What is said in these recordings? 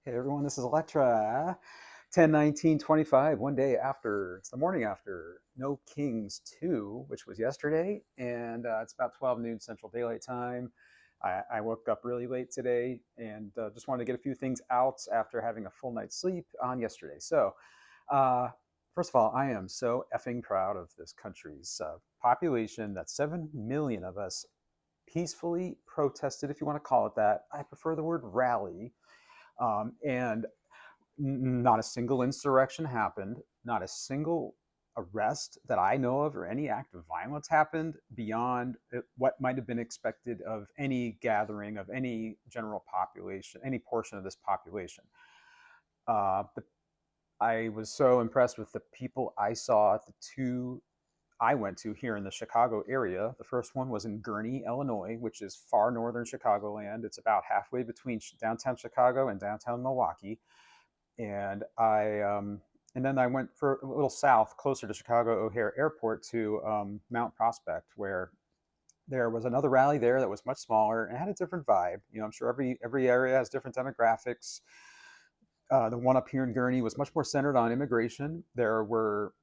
Hey everyone, this is Elektra. 10/19/25, one day after, it's the morning after No Kings 2, which was yesterday, and it's about 12 noon Central Daylight Time. I woke up really late today and just wanted to get a few things out after having a full night's sleep on yesterday. So, uh, first of all, I am so effing proud of this country's population. That 7 million of us peacefully protested, if you want to call it that. I prefer the word rally. And not a single insurrection happened, not a single arrest that I know of or any act of violence happened beyond what might have been expected of any gathering of any general population, any portion of this population. But I was so impressed with the people I saw at the two I went to here in the Chicago area. The first one was in Gurnee, Illinois, which is far northern Chicagoland. It's about halfway between downtown Chicago and downtown Milwaukee. And then I went for a little south, closer to Chicago O'Hare Airport, to Mount Prospect, where there was another rally there that was much smaller and had a different vibe. I'm sure every area has different demographics. The one up here in Gurnee was much more centered on immigration. There were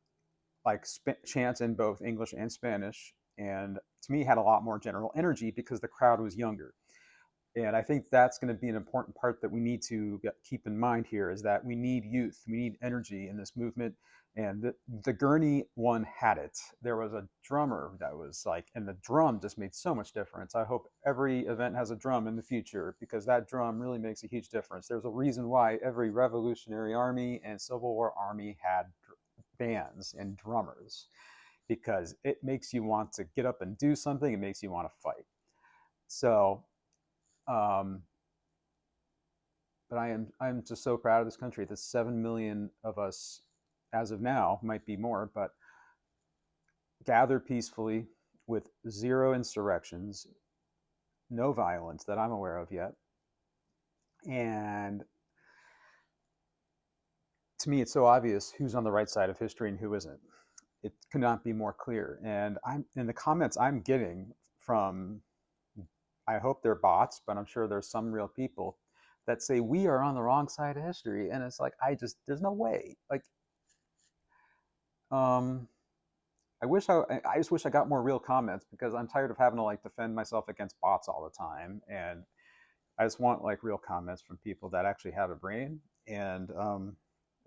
like chants in both English and Spanish, and to me had a lot more general energy because the crowd was younger. And I think that's going to be an important part that we need to keep in mind here, is that we need youth, we need energy in this movement. And the Gurney one had it. There was a drummer that was like, and the drum just made so much difference. I hope every event has a drum in the future, because that drum really makes a huge difference. There's a reason why every Revolutionary Army and Civil War army had bands and drummers, because it makes you want to get up and do something. It makes you want to fight. So um, but I'm just so proud of this country. The 7 million of us, as of now, might be more, but gathered peacefully with zero insurrections, no violence that I'm aware of yet. And to me, it's so obvious who's on the right side of history and who isn't. It could not be more clear. And I'm in the comments I'm getting from, I hope they're bots, but I'm sure there's some real people that say we are on the wrong side of history. And it's like, there's no way. Like, um, I just wish I got more real comments, because I'm tired of having to like defend myself against bots all the time. And I just want like real comments from people that actually have a brain. And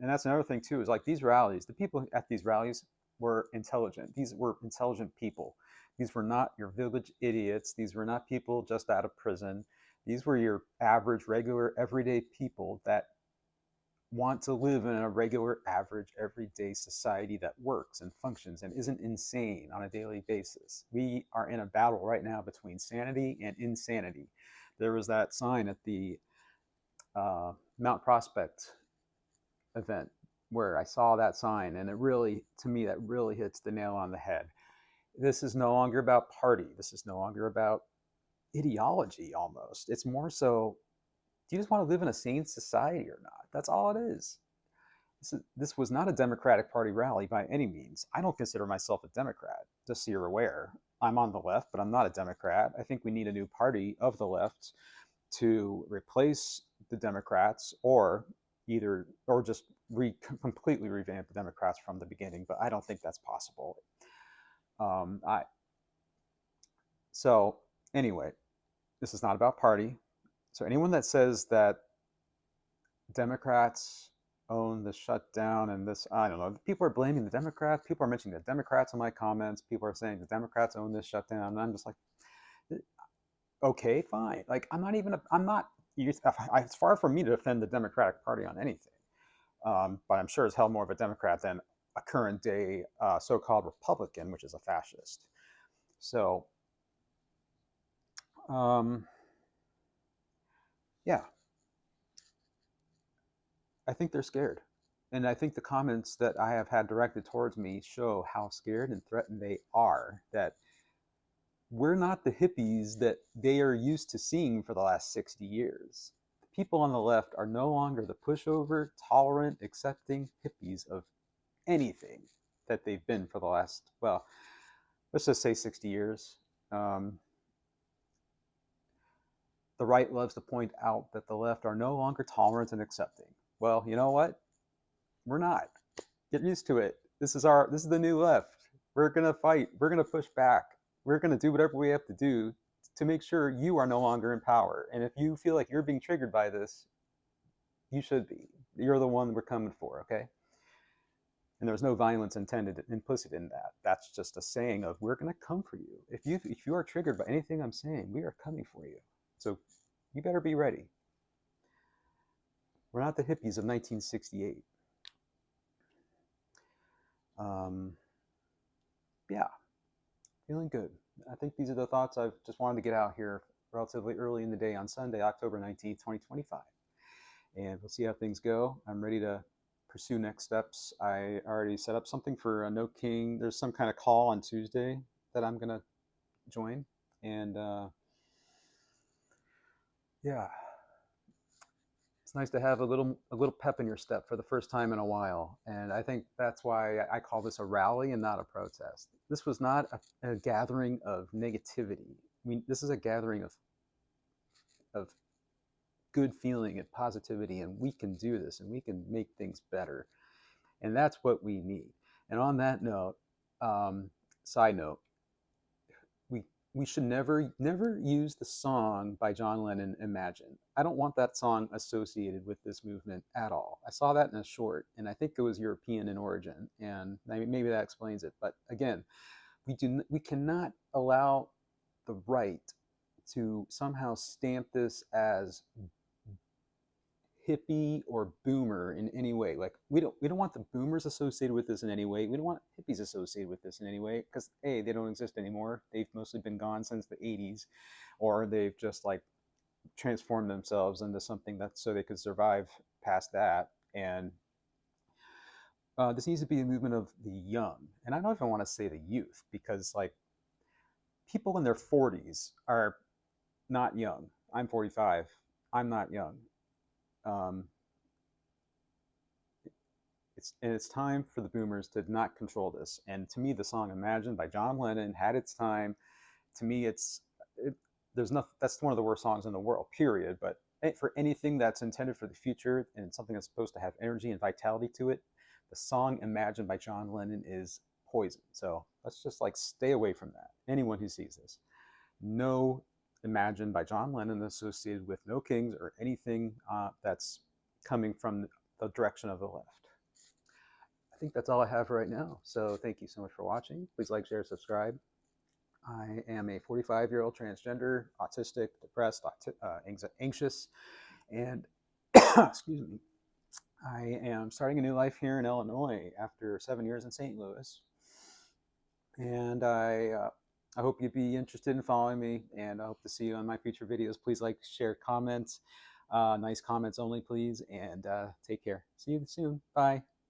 that's another thing too, is like these rallies, the people at these rallies were intelligent. These were intelligent people. These were not your village idiots. These were not people just out of prison. These were your average, regular, everyday people that want to live in a regular, average, everyday society that works and functions and isn't insane on a daily basis. We are in a battle right now between sanity and insanity. There was that sign at the Mount Prospect event where I saw that sign, and it really, to me, that really hits the nail on the head. This is no longer about party. This is no longer about ideology almost. It's more so, do you just want to live in a sane society or not? That's all it is. This was not a Democratic Party rally by any means. I don't consider myself a Democrat, just so you're aware. I'm on the left, but I'm not a Democrat. I think we need a new party of the left to replace the Democrats, or just completely revamp the Democrats from the beginning. But I don't think that's possible. I So anyway, this is not about party. So anyone that says that Democrats own the shutdown and this, I don't know, people are blaming the Democrats. People are mentioning the Democrats in my comments. People are saying the Democrats own this shutdown. And I'm just like, okay, fine. Like, I'm not, it's far from me to defend the Democratic Party on anything. But I'm sure as hell more of a Democrat than a current day so-called Republican, which is a fascist. So, yeah, I think they're scared. And I think the comments that I have had directed towards me show how scared and threatened they are, that we're not the hippies that they are used to seeing for the last 60 years. The people on the left are no longer the pushover, tolerant, accepting hippies of anything that they've been for the last, well, let's just say 60 years. The the right loves to point out that the left are no longer tolerant and accepting. Well, you know what? We're not. Get used to it. This is the new left. We're gonna fight. We're gonna push back. We're gonna do whatever we have to do to make sure you are no longer in power. And if you feel like you're being triggered by this, you should be. You're the one we're coming for, okay? And there's no violence intended implicit in that. That's just a saying of we're going to come for you. If you are triggered by anything I'm saying, we are coming for you. So you better be ready. We're not the hippies of 1968. Yeah, feeling good. I think these are the thoughts I've just wanted to get out here relatively early in the day on Sunday, October 19th, 2025. And we'll see how things go. I'm ready to pursue next steps. I already set up something for a No King. There's some kind of call on Tuesday that I'm gonna join, and yeah, it's nice to have a little pep in your step for the first time in a while. And I think that's why I call this a rally and not a protest. This was not a gathering of negativity. I mean, this is a gathering of good feeling and positivity, and we can do this and we can make things better. And that's what we need. And on that note, side note, we should never use the song by John Lennon, Imagine. I don't want that song associated with this movement at all. I saw that in a short, and I think it was European in origin, and maybe that explains it. But again, we cannot allow the right to somehow stamp this as hippie or boomer in any way. Like we don't want the boomers associated with this in any way. We don't want hippies associated with this in any way, because A, they don't exist anymore. They've mostly been gone since the 80s, or they've just like transformed themselves into something that so they could survive past that. And this needs to be a movement of the young. And I don't even want to say the youth, because like people in their 40s are not young. I'm 45. I'm not young. It's time for the boomers to not control this. And to me, the song "Imagine" by John Lennon had its time. To me, there's nothing. That's one of the worst songs in the world, period. But for anything that's intended for the future and something that's supposed to have energy and vitality to it, the song "Imagine" by John Lennon is poison. So let's just like stay away from that. Anyone who sees this, no "Imagine" by John Lennon associated with No Kings or anything that's coming from the direction of the left. I think that's all I have right now. So thank you so much for watching. Please like, share, subscribe. I am a 45-year-old transgender, autistic, depressed, anxious, and excuse me. I am starting a new life here in Illinois after 7 years in St. Louis. And I hope you'd be interested in following me, and I hope to see you on my future videos. Please like, share, comment. Nice comments only, please, and take care. See you soon. Bye.